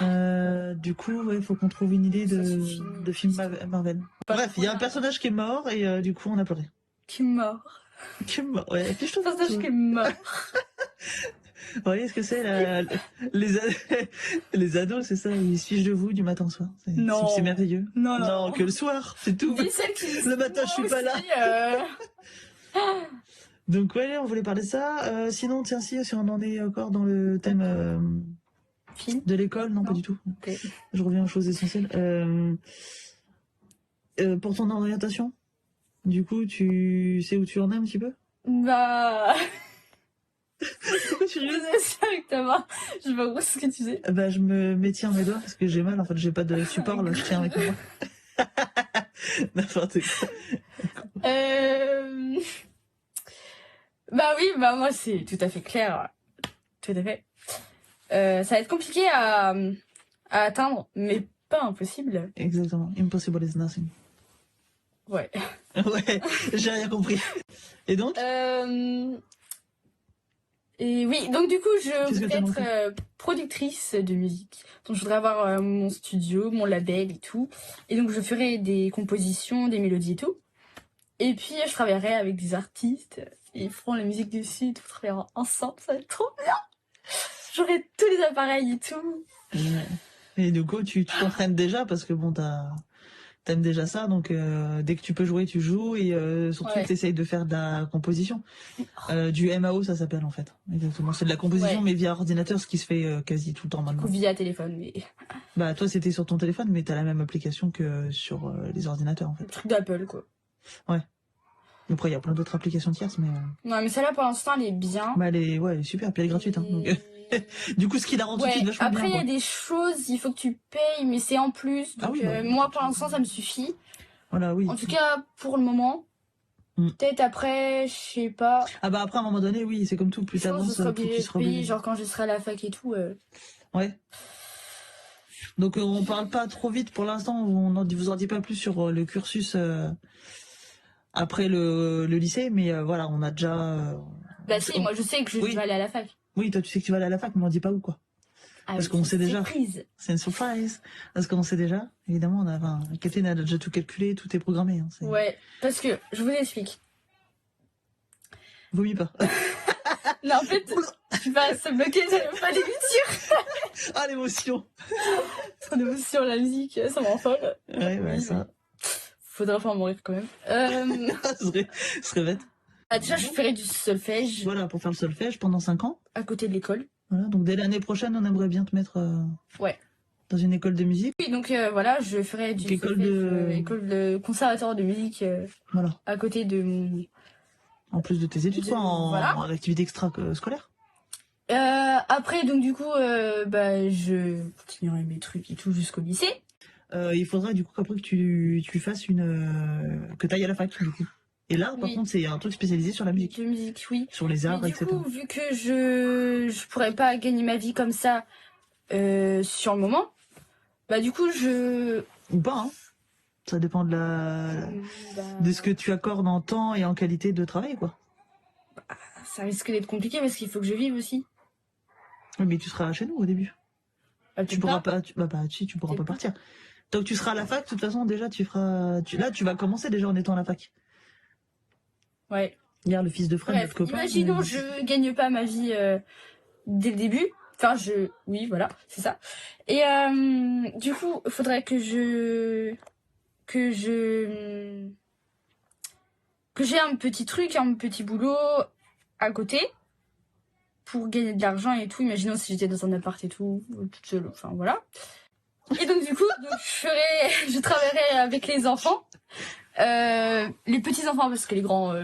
Du coup, ouais, faut qu'on trouve une idée Ça suffit. de film Marvel. Bref, il y a un personnage qui est mort et du coup on a pleuré. Qui est mort. Qui est mort, ouais. Puis je te Personnage qui est mort. Vous voyez ce que c'est les ados, c'est ça, ils se fichent de vous du matin au soir. Non. C'est merveilleux. Non, non. que le soir, c'est tout. Dis celle qui. Le matin, je suis pas là. là. Donc ouais, on voulait parler de ça. Sinon, tiens, si on en est encore dans le thème Film. de l'école, non, pas Non. du tout. Ok. Je reviens aux choses essentielles. Pour ton orientation, du coup, tu sais où tu en es un petit peu? Bah. Pourquoi tu Je rigoles? faisais ça avec ta main. Je sais pas où ce que tu sais. Bah, je me m'étire mes doigts parce que j'ai mal. En fait, j'ai pas de support là. Je tiens avec moi. N'importe quoi. Bah oui, bah moi c'est tout à fait clair. Tout à fait. Ça va être compliqué à atteindre, mais pas impossible. Exactement. Impossible is nothing. Ouais. Ouais, j'ai rien compris. Et donc? Et oui, donc du coup, je Qu'est-ce que voudrais t'as être productrice de musique. Donc je voudrais avoir mon studio, mon label et tout. Et donc je ferai des compositions, des mélodies et tout. Et puis je travaillerai avec des artistes. Et ils feront la musique dessus, et tout, on travaillera ensemble, ça va être trop bien. J'aurai tous les appareils et tout. Et du coup, tu t'entraînes déjà parce que bon, t'aimes déjà ça, donc dès que tu peux jouer, tu joues et surtout Ouais. t'essayes de faire de la composition. Du MAO, ça s'appelle en fait. Exactement. C'est de la composition, Ouais. mais via ordinateur, ce qui se fait quasi tout le temps maintenant. Ou via téléphone, mais Bah toi, c'était sur ton téléphone, mais t'as la même application que sur les ordinateurs en fait. le truc d'Apple, quoi. Après, il y a plein d'autres applications tierces, mais Non, mais celle-là, pour l'instant, elle est bien. bah, elle est super, puis elle est gratuite. Hein, donc, du coup, ce qui la rend tout de Ouais, suite vachement après, il y bien. a des choses, il faut que tu payes, mais c'est en plus. Ah Donc, oui, bah, moi, pour l'instant, ça me suffit. Voilà, oui. En tout cas, pour le moment. Mm. Peut-être après, je sais pas. Ah bah après, à un moment donné, oui, c'est comme tout, plus Je pense que je t'avances, serai plus obligée tu de seras payer, obligé. genre quand je serai à la fac et tout. Ouais. Donc on parle pas trop vite pour l'instant, on vous en dit pas plus sur le cursus après le lycée, mais voilà, on a déjà... Bah si, moi je sais que je Oui. vais aller à la fac. Oui, toi tu sais que tu vas aller à la fac, mais on dit pas où quoi. Ah, Parce oui, qu'on c'est sait une déjà. surprise. C'est une surprise. Parce qu'on sait déjà, évidemment, Kathleen a déjà tout calculé, tout est programmé. Hein, Ouais, parce que, je vous explique. Vomis pas. Non, en fait, tu vas se bloquer, je vais pas l'émission. Ah l'émotion. Ton émotion, la musique, ça m'en folle. Ouais, ça. Faudra pas en mourir quand même. ce serait bête. Déjà, je ferai du solfège Voilà, pour faire le solfège pendant 5 ans. à côté de l'école. Voilà, donc dès l'année prochaine, on aimerait bien te mettre Ouais. dans une école de musique. Oui, donc voilà, je ferai du École solfège, de- école de conservatoire de musique Voilà. à côté de mon... En plus de tes études, quoi, Voilà. en activité extra-scolaire. Après, donc du coup, je continuerai mes trucs et tout jusqu'au lycée. Il faudra du coup qu'après que tu fasses que tu ailles à la fac, du coup. Et là, par Oui. contre, c'est un truc spécialisé sur la musique, De musique, oui. sur les arts, Mais du etc. coup, vu que je pourrais pas gagner ma vie comme ça sur le moment, bah du coup, Ou pas, hein. Ça dépend de de ce que tu accordes en temps et en qualité de travail, quoi. ça risque d'être compliqué parce qu'il faut que je vive aussi. Oui, mais tu seras chez nous au début. Bah, Tu pourras pas, tu pourras pas partir. Donc tu seras à la fac, de toute façon, déjà, là, tu vas commencer déjà en étant à la fac. Ouais. Hier, le fils de Fred, Bref, notre copain. imaginons je gagne pas ma vie dès le début. Enfin, oui, voilà, c'est ça. Et du coup, il faudrait que j'ai un petit truc, un petit boulot à côté pour gagner de l'argent et tout. Imaginons si j'étais dans un appart et tout, toute seule, enfin voilà. Et donc du coup, je travaillerai avec les enfants, les petits enfants parce que les grands,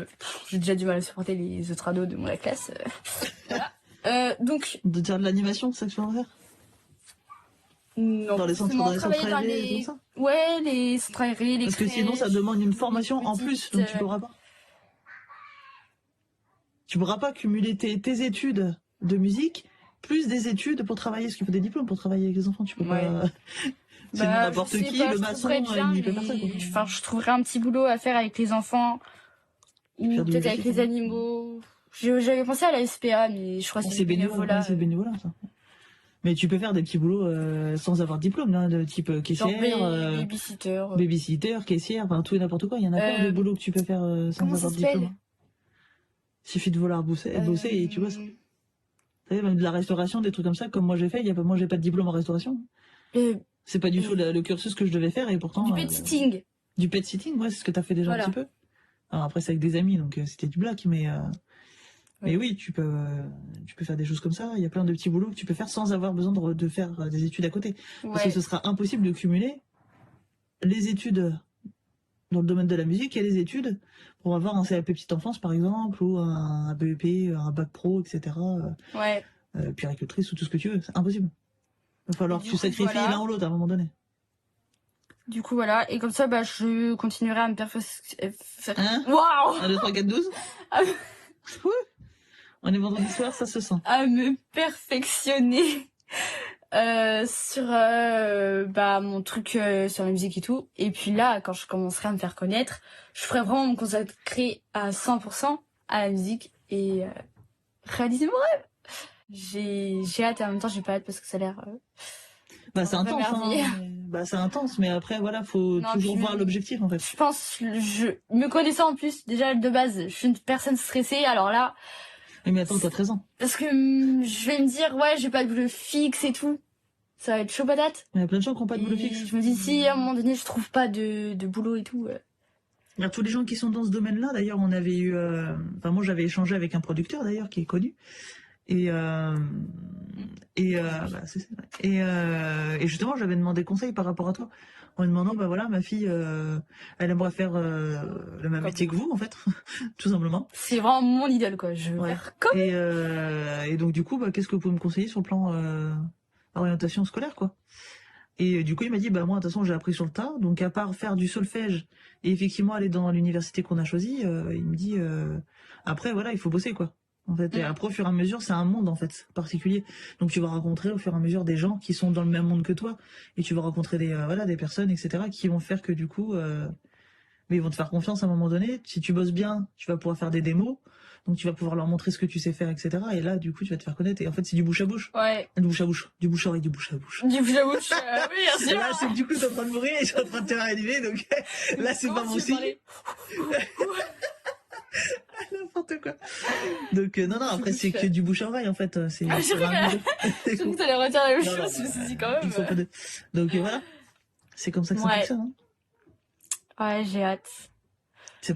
j'ai déjà du mal à supporter les autres ados de la classe. Voilà. Donc De dire de l'animation, c'est ça que tu vas en faire? non, Dans les centres travailler dans aérés, les, tout ça? ouais, les centres aérés, les Parce que sinon, ça crèches, demande une les formation en plus, donc tu petites, pourras pas. Tu pourras pas cumuler tes études de musique plus des études pour travailler, parce qu'il faut des diplômes pour travailler avec les enfants, tu peux Ouais. pas. Sinon, n'importe je sais qui, pas, le je maçon, trouverais bien, il peut faire ça, quoi. enfin, je trouverais un petit boulot à faire avec les enfants ou Faire du peut-être avec babysitting. les animaux. J'avais pensé à la SPA, mais je crois que Bon, c'est c'est du bénévolat. c'est bénévolat, ça. Mais tu peux faire des petits boulots sans avoir de diplôme, là, de type Genre caissière, babysitter. babysitter, caissière, enfin tout et n'importe quoi. Il y en a plein de boulots que tu peux faire sans Comment ça avoir de s'appelle diplôme. Il suffit de vouloir bosser et tu bosses. Tu sais, même de la restauration, des trucs comme ça, comme moi j'ai fait. Moi, j'ai pas de diplôme en restauration. C'est pas du tout le cursus que je devais faire et pourtant. Du pet sitting. Du pet sitting, ouais, c'est ce que t'as fait déjà Voilà. un petit peu. Alors après, c'est avec des amis, donc c'était du black, mais. Mais oui, tu peux faire des choses comme ça. Il y a plein de petits boulots que tu peux faire sans avoir besoin de faire des études à côté. Parce que ce sera impossible de cumuler les études dans le domaine de la musique et les études pour avoir un CAP petite enfance, par exemple, ou un BEP, un bac pro, etc. Ouais. Puéricultrice ou tout ce que tu veux. C'est impossible. Il va falloir que tu sacrifies voilà. l'un ou l'autre à un moment donné. Du coup, voilà. Et comme ça, je continuerai à me perfectionner. Hein Waouh 1, 2, 3, 4, 12 Ah. On est vendredi soir, ça se sent. À me perfectionner sur mon truc sur la musique et tout. Et puis là, quand je commencerai à me faire connaître, je ferai vraiment me consacrer à 100% à la musique et réaliser mon rêve. J'ai hâte et en même temps j'ai pas hâte parce que ça a l'air C'est intense, c'est intense, mais après voilà, faut toujours voir l'objectif en fait. Je pense, me connaissant en plus, déjà de base, je suis une personne stressée, alors là. Mais attends, t'as 13 ans. Parce que je vais me dire, ouais, j'ai pas de boulot fixe et tout. Ça va être chaud patate. Il y a plein de gens qui n'ont pas de boulot fixe. Je me dis, si à un moment donné, je trouve pas de boulot et tout. Alors, tous les gens qui sont dans ce domaine-là, d'ailleurs, on avait eu. moi, j'avais échangé avec un producteur d'ailleurs qui est connu. Et justement, j'avais demandé conseil par rapport à toi. En lui demandant, ma fille, elle aimerait faire le même métier que vous, en fait, tout simplement. C'est vraiment mon idole, quoi. Je veux faire comme. Et donc, du coup, qu'est-ce que vous pouvez me conseiller sur le plan orientation scolaire, quoi? Et du coup, il m'a dit, moi, de toute façon, j'ai appris sur le tas. Donc, à part faire du solfège et effectivement aller dans l'université qu'on a choisie, il me dit, après, voilà, il faut bosser, quoi. En fait, et après, au fur et à mesure, c'est un monde, en fait, particulier. Donc, tu vas rencontrer, au fur et à mesure, des gens qui sont dans le même monde que toi. Et tu vas rencontrer des personnes, etc., qui vont faire que, du coup, mais ils vont te faire confiance à un moment donné. Si tu bosses bien, tu vas pouvoir faire des démos. Donc, tu vas pouvoir leur montrer ce que tu sais faire, etc. Et là, du coup, tu vas te faire connaître. Et en fait, c'est du bouche à bouche. Ouais. Du bouche à bouche. Du bouche à oreille, du bouche à bouche. Du bouche à bouche, oui, bien sûr. Là, c'est du coup, t'es en train de mourir et je suis en train de te réanimer. Donc, là, c'est pas mon signe. N'importe quoi. Donc, non, après, c'est que du bouche à oreille, en fait. C'est j'ai cru que t'allais redire la même chose, je me suis dit quand même. Donc, voilà. C'est comme ça que ça fonctionne. Ouais, j'ai hâte. C'est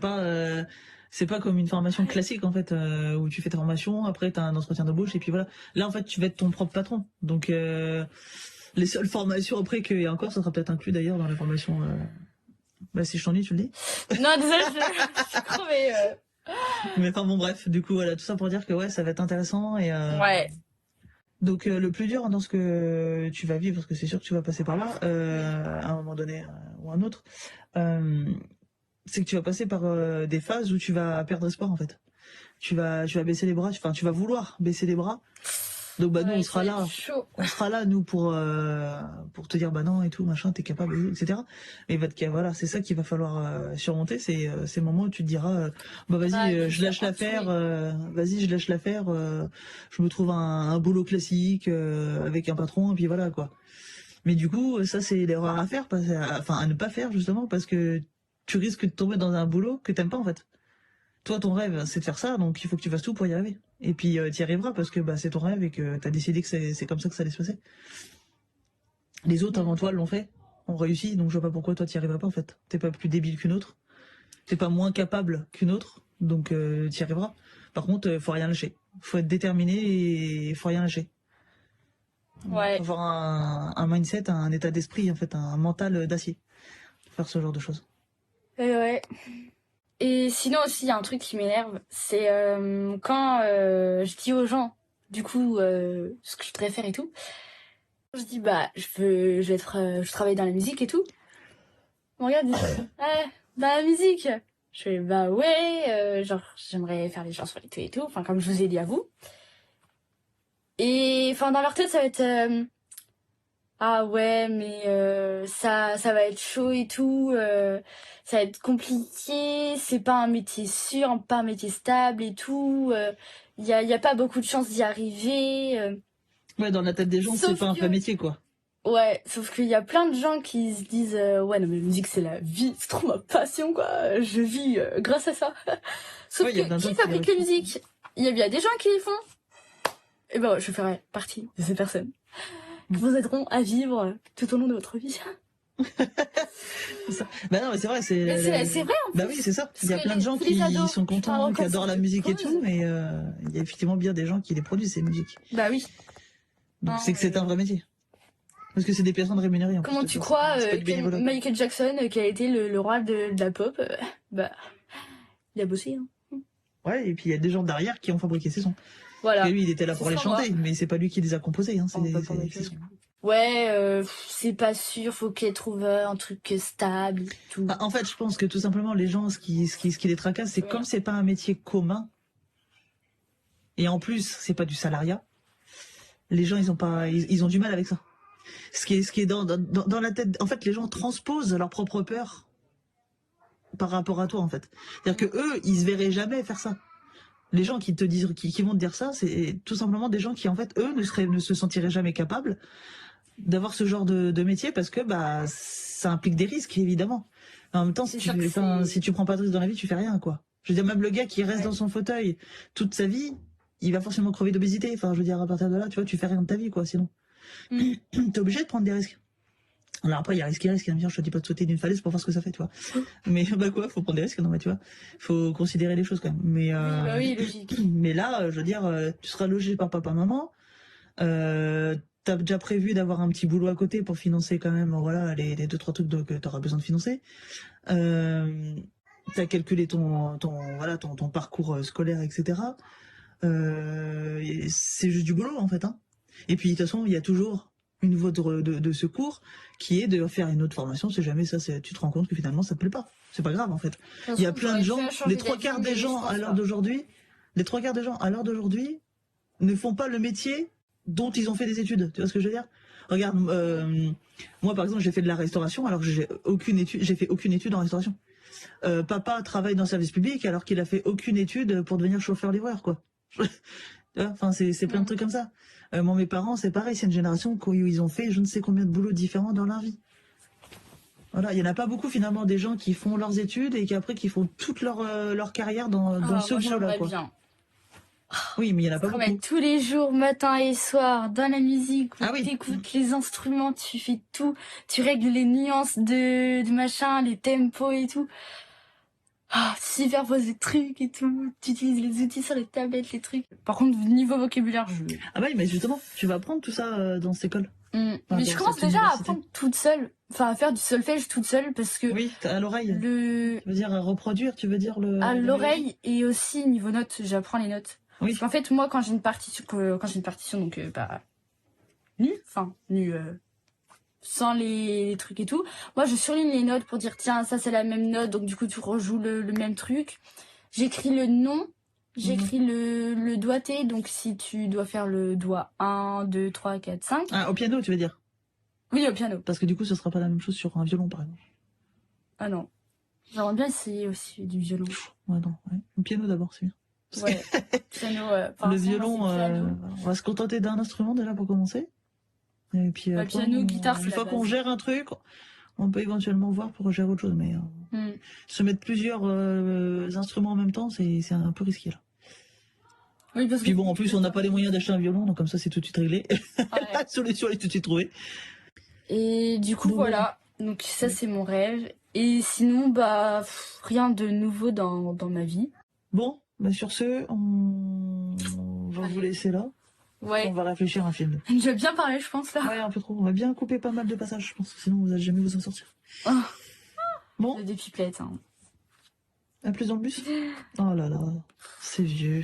pas comme une formation classique, en fait, où tu fais ta formation, après, t'as un entretien d'embauche, et puis voilà. Là, en fait, tu vas être ton propre patron. Donc, les seules formations après qu'il y a encore, ça sera peut-être inclus d'ailleurs dans la formation. Si je t'ennuie, tu le dis. Non, désolé, je suis crevée. Mais enfin bon, bref, du coup, voilà, tout ça pour dire que ouais, ça va être intéressant et. Ouais. Donc le plus dur dans ce que tu vas vivre, parce que c'est sûr que tu vas passer par là, à un moment donné ou un autre, c'est que tu vas passer par des phases où tu vas perdre espoir en fait. Tu vas baisser les bras, tu vas vouloir baisser les bras. Donc nous on sera là, nous pour te dire bah non et tout machin, t'es capable, etc. Mais voilà, c'est ça qu'il va falloir surmonter, c'est ces moments où tu te diras bah vas-y, je lâche l'affaire, je me trouve un boulot classique avec un patron et puis voilà quoi. Mais du coup ça c'est l'erreur à faire, à ne pas faire justement parce que tu risques de tomber dans un boulot que t'aimes pas en fait. Toi, ton rêve, c'est de faire ça, donc il faut que tu fasses tout pour y arriver. Et puis, tu y arriveras parce que c'est ton rêve et que tu as décidé que c'est comme ça que ça allait se passer. Les autres avant toi l'ont fait, ont réussi, donc je vois pas pourquoi toi, tu y arriverais pas en fait. T'es pas plus débile qu'une autre, t'es pas moins capable qu'une autre, donc tu y arriveras. Par contre, faut rien lâcher. Faut être déterminé et faut rien lâcher. Ouais. Faut avoir un mindset, un état d'esprit, en fait, un mental d'acier pour faire ce genre de choses. Ouais. Et sinon aussi, il y a un truc qui m'énerve, c'est quand je dis aux gens, du coup, ce que je voudrais faire et tout. Je dis, bah, je travaille dans la musique et tout. On regarde, ils disent, dans la musique. Je fais, bah ouais, genre, j'aimerais faire les chansons et tout, enfin, comme je vous ai dit à vous. Et, enfin, dans leur tête, ça va être, ah ouais, mais ça va être chaud et tout, ça va être compliqué, c'est pas un métier sûr, pas un métier stable et tout, y a pas beaucoup de chances d'y arriver. Ouais, dans la tête des gens, c'est pas un vrai métier, quoi. Ouais, sauf qu'il y a plein de gens qui se disent ouais, non mais la musique c'est la vie, c'est trop ma passion quoi, je vis grâce à ça. Sauf que qui fabrique la musique? Il y a des gens qui les font. Et ben je ferai partie de ces personnes qui vous aideront à vivre tout au long de votre vie. Bah non, mais c'est vrai, c'est vrai en plus. Bah oui, c'est ça. Il y a plein de gens qui sont contents, qui adorent la musique et tout, mais il y a effectivement bien des gens qui les produisent, ces musiques. Bah oui. Donc c'est que c'est un vrai métier. Parce que c'est des personnes rémunérées. Comment tu crois que Michael Jackson, qui a été le roi de la pop, bah il a bossé. Hein. Ouais, et puis il y a des gens derrière qui ont fabriqué ces sons. Voilà. Et lui, il était là pour les chanter, mais c'est pas lui qui les a composés. Hein, c'est sons. Ouais, c'est pas sûr, faut qu'elle trouve un truc stable et tout. Bah, en fait, je pense que tout simplement, les gens, ce qui les tracasse, c'est comme c'est pas un métier commun, et en plus, c'est pas du salariat, les gens, ils ont du mal avec ça. Ce qui est dans la tête, en fait, les gens transposent leur propre peur par rapport à toi, en fait. C'est-à-dire que eux, ils se verraient jamais faire ça. Les gens qui te disent, qui vont te dire ça, c'est tout simplement des gens qui, en fait, eux, ne se sentiraient jamais capables d'avoir ce genre de métier parce que ça implique des risques, évidemment. En même temps, si tu prends pas de risques dans la vie, tu fais rien, quoi. Je veux dire, même le gars qui reste dans son fauteuil toute sa vie, il va forcément crever d'obésité. Enfin, je veux dire, à partir de là, tu vois, tu fais rien de ta vie, quoi, sinon. T'es obligé de prendre des risques. Alors après, il y a risque et risque. Je te dis pas de sauter d'une falaise pour voir ce que ça fait, tu vois. Mais faut prendre des risques, non, mais tu vois. Faut considérer les choses quand même. Mais, oui, logique. Mais là, je veux dire, tu seras logé par papa, maman. T'as déjà prévu d'avoir un petit boulot à côté pour financer quand même, voilà, les 2-3 trucs que t'auras besoin de financer. T'as calculé ton parcours scolaire, etc. C'est juste du boulot, en fait, hein. Et puis, de toute façon, il y a toujours une voie de secours qui est de faire une autre formation. Si jamais tu te rends compte que finalement, ça te plaît pas. C'est pas grave, en fait. Il y a plein de gens, les 3/4 des gens à l'heure d'aujourd'hui, ne font pas le métier dont ils ont fait des études. Tu vois ce que je veux dire? Regarde, moi, par exemple, j'ai fait de la restauration alors que j'ai fait aucune étude en restauration. Papa travaille dans le service public alors qu'il a fait aucune étude pour devenir chauffeur-livreur, quoi. Enfin, c'est plein de trucs comme ça. Moi, mes parents, c'est pareil, c'est une génération où ils ont fait je ne sais combien de boulots différents dans leur vie. Voilà, il y en a pas beaucoup finalement des gens qui font leurs études et qui après qui font toute leur carrière dans ce boulot-là, quoi. Bien. Oui, mais il y en a pas beaucoup. Tous les jours, matin et soir, dans la musique, où t'écoutes les instruments, tu fais tout, tu règles les nuances de machin, les tempos et tout. Ah, superposer des trucs et tout. Tu utilises les outils sur les tablettes, les trucs. Par contre, niveau vocabulaire, Ah bah oui, mais justement, tu vas apprendre tout ça dans cette école. Mais je commence déjà à apprendre toute seule. Enfin, à faire du solfège toute seule parce que... Oui, à l'oreille. Tu veux dire à reproduire, tu veux dire le... À l'oreille et aussi niveau notes, j'apprends les notes. Oui. Parce qu'en fait, moi, quand j'ai une partition, donc nu, sans les trucs et tout. Moi, je surligne les notes pour dire, tiens, ça c'est la même note, donc du coup tu rejoues le même truc. J'écris le nom, j'écris le doigté, donc si tu dois faire le doigt 1, 2, 3, 4, 5. Ah, au piano, tu veux dire? Oui, au piano. Parce que du coup, ce sera pas la même chose sur un violon, par exemple. Ah non. J'aimerais bien essayer aussi du violon. Ouais, non, ouais. Le piano d'abord, c'est bien. Ouais, piano, Le violon, on va se contenter d'un instrument déjà pour commencer. Et puis bah, après, piano, guitare, c'est une la fois qu'on base. gère un truc, on peut éventuellement voir pour gérer autre chose. Mais se mettre plusieurs instruments en même temps, c'est un peu risqué là. Oui, parce Puis que... bon, en plus, on n'a pas les moyens d'acheter un violon, donc comme ça, c'est tout de suite réglé. Ouais. La solution est tout de suite trouvée. Et du coup, Donc, voilà. Donc ça, c'est mon rêve. Et sinon, bah, rien de nouveau dans ma vie. Bon, bah sur ce, on va vous laisser là. Ouais. On va réfléchir à un film. J'ai bien parlé, je pense, là. Ouais, un peu trop. On va bien couper pas mal de passages, je pense. Sinon, vous n'allez jamais vous en sortir. Oh. Bon, J'ai des pipelettes, hein. à plus dans le bus. Oh là là, c'est vieux.